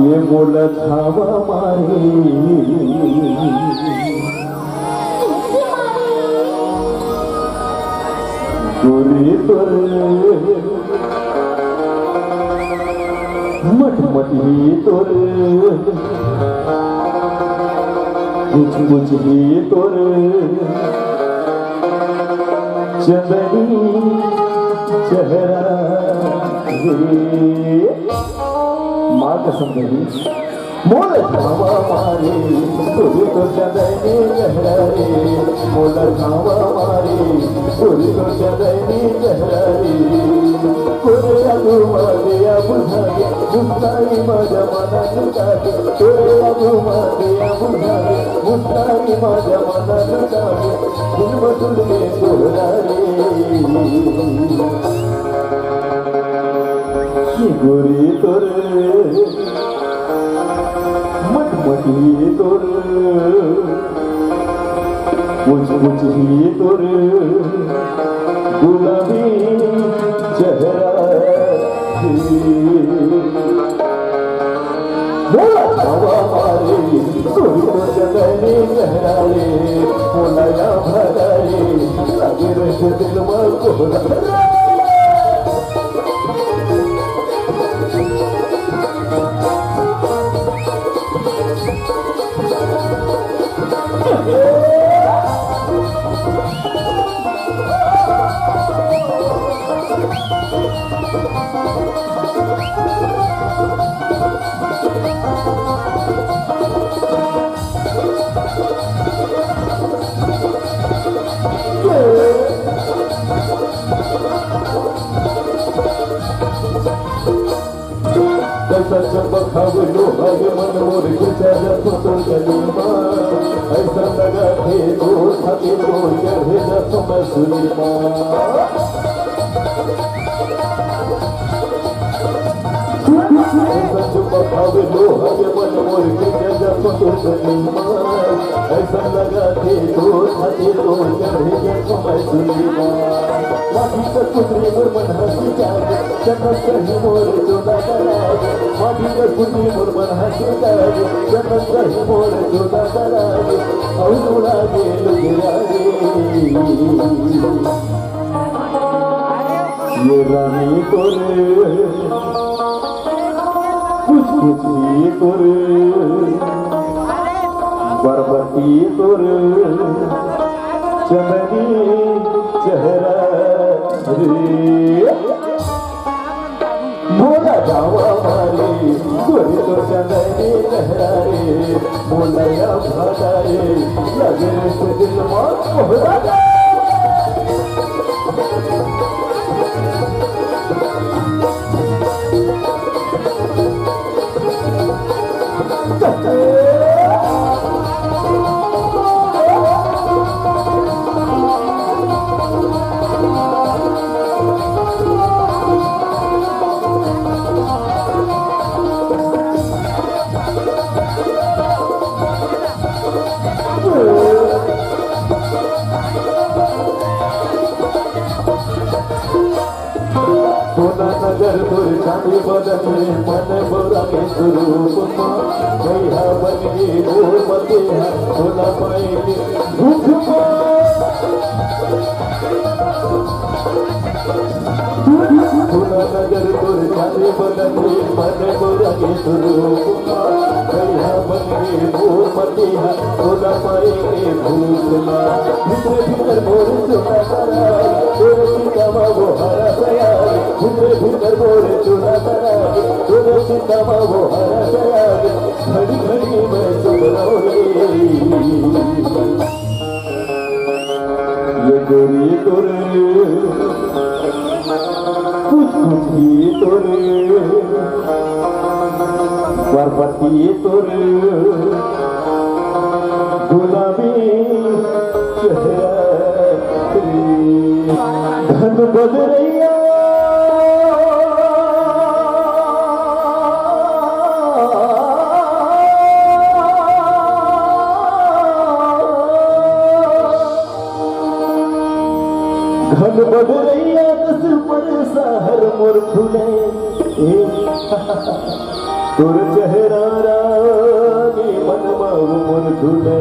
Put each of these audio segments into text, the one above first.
ये बोला छावा मारी गोरी तोर मटमटी तोर कुछ कुछ ही तोर चंदनी चेहरा माँ कसम नहीं मोल खावा मारे तुझे तो चंदनी चेहरा रे मोल खावा मारे तुझे तो चंदनी चेहरा रे कोरे अबू मारिया बुझाए मुस्ताई मजा मना लुटाए कोरे अबू मारिया बुझाए मुस्ताई मजा मना लुटाए दिल बदल में तोरा रे गोरी तोरे मटमटी तोरे कुछ कुछ ही तोरे गुलाबी चेहरा बोला हवा मारे तोरी तो चंदनी चेहरा रे बोला या भरा रे लगे रश दिल में कोहरा जब खबरो है मन मोर गुजर तो गलीमा ऐसा लगा थे दो थके दो चढ़े जब मैं सुलीमा जब खबरो है मन मोर गुजर तो गलीमा ऐसा लगा थे दो थके दो चढ़े जब मैं सुलीमा माटी का कुतरी मोर मन हंसी जाए जन्नत कहीं मोर जोड़ा कराए माटी का कुतरी मोर मन हंसी जाए जन्नत कहीं मोर जोड़ा कराए और जोड़ा के लुगिया ये रानी तोरे कुछ कुछ ही तोरे बरबती तोरे चंदनी चेहरा मोला जावा मारे गोरी तो चंदनी चेहरा रे मोला या भागा रे लगे से दिल में कोहरा नगर तुर चांदी बदन मन बोरा के स्वरूप भैया बने बोल मते सोना पाए भूख सोना नगर तुर चांदी बदन मन बोरा के स्वरूप भैया बने बोल मते सोना पाए भूख भीतर भीतर बोल सोना करा तेरे सीता वो हरा गया भीतर भीतर बोले चूड़ा करा तेरे सीता वो हरा गया घड़ी घड़ी में चुप रहो ये गोरी तोरे कुछ कुछ ही तोरे बरबती तोरे गुलाबी चेहरा धन बदरैया मन बढ़ रही है दस पर सहर मोर फूले तुर चेहरा रानी मन माऊ मोर झूले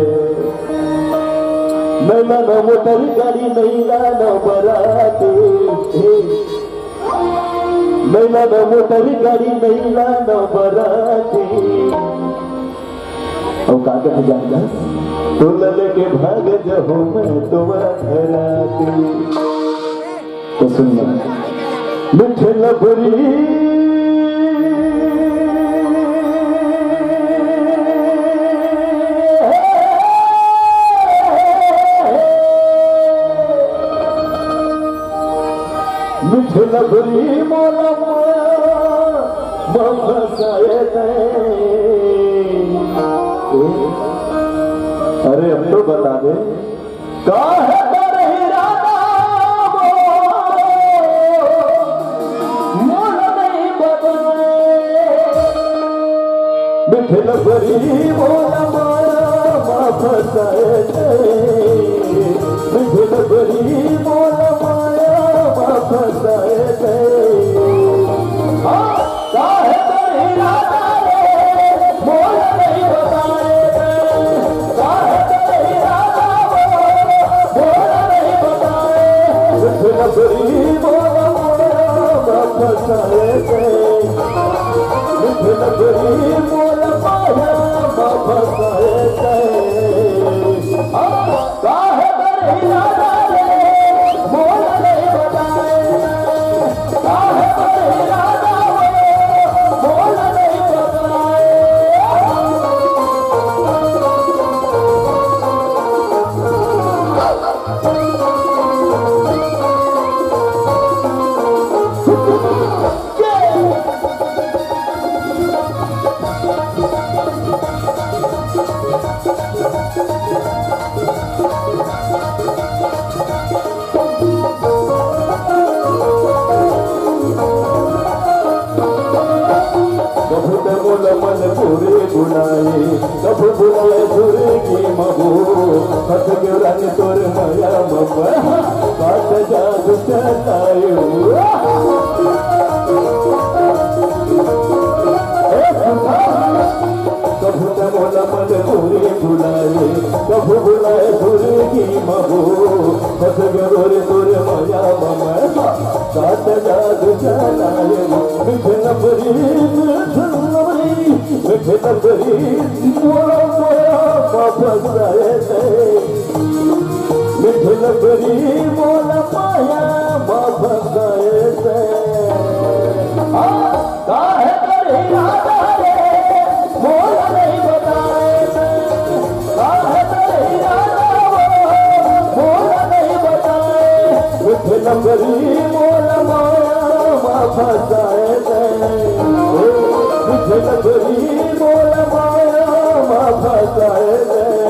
नैला न मोटर गाड़ी नैला न बराती नैला न मोटर गाड़ी नैला न बराती और कागज जाएगा तो लेके भाग जाओ मैं तुम्हारा तो सुनना मिठे लबरी मिठे लबरी मोला ममसाए अरे हम तो बता दे काहे करे राधा मोर नहीं बदले मिठे लबरी मोला माया फसाए मिठे लबरी मोला माया फसाए काहे करे राधा मोर नहीं बताए लबरी मोला माया फसाए लबरी मोला माया फसाए काहे करे राधा मोला नहीं बताए काहे करे राधा मोला नहीं बताए मन पूरे बुलाए कब बुलाए पूरे की मबू हथ के रंग तोर माया मम्मा बात जादू चलायो कब बोला मन पूरे बुलाए कब बुलाए पूरे की मबू हथ के रोरे तोर माया मम्मा बात जादू चलायो मिठे लबरी मिठे लबरी मोला माया फसाए मिठे लबरी मोला माया फसाए काहे करे राधा मोला नहीं बताए काहे करे राधा मोला नहीं बताए मिठे लबरी मोला माया फसाए मिठे लबरी मोला माया फसाए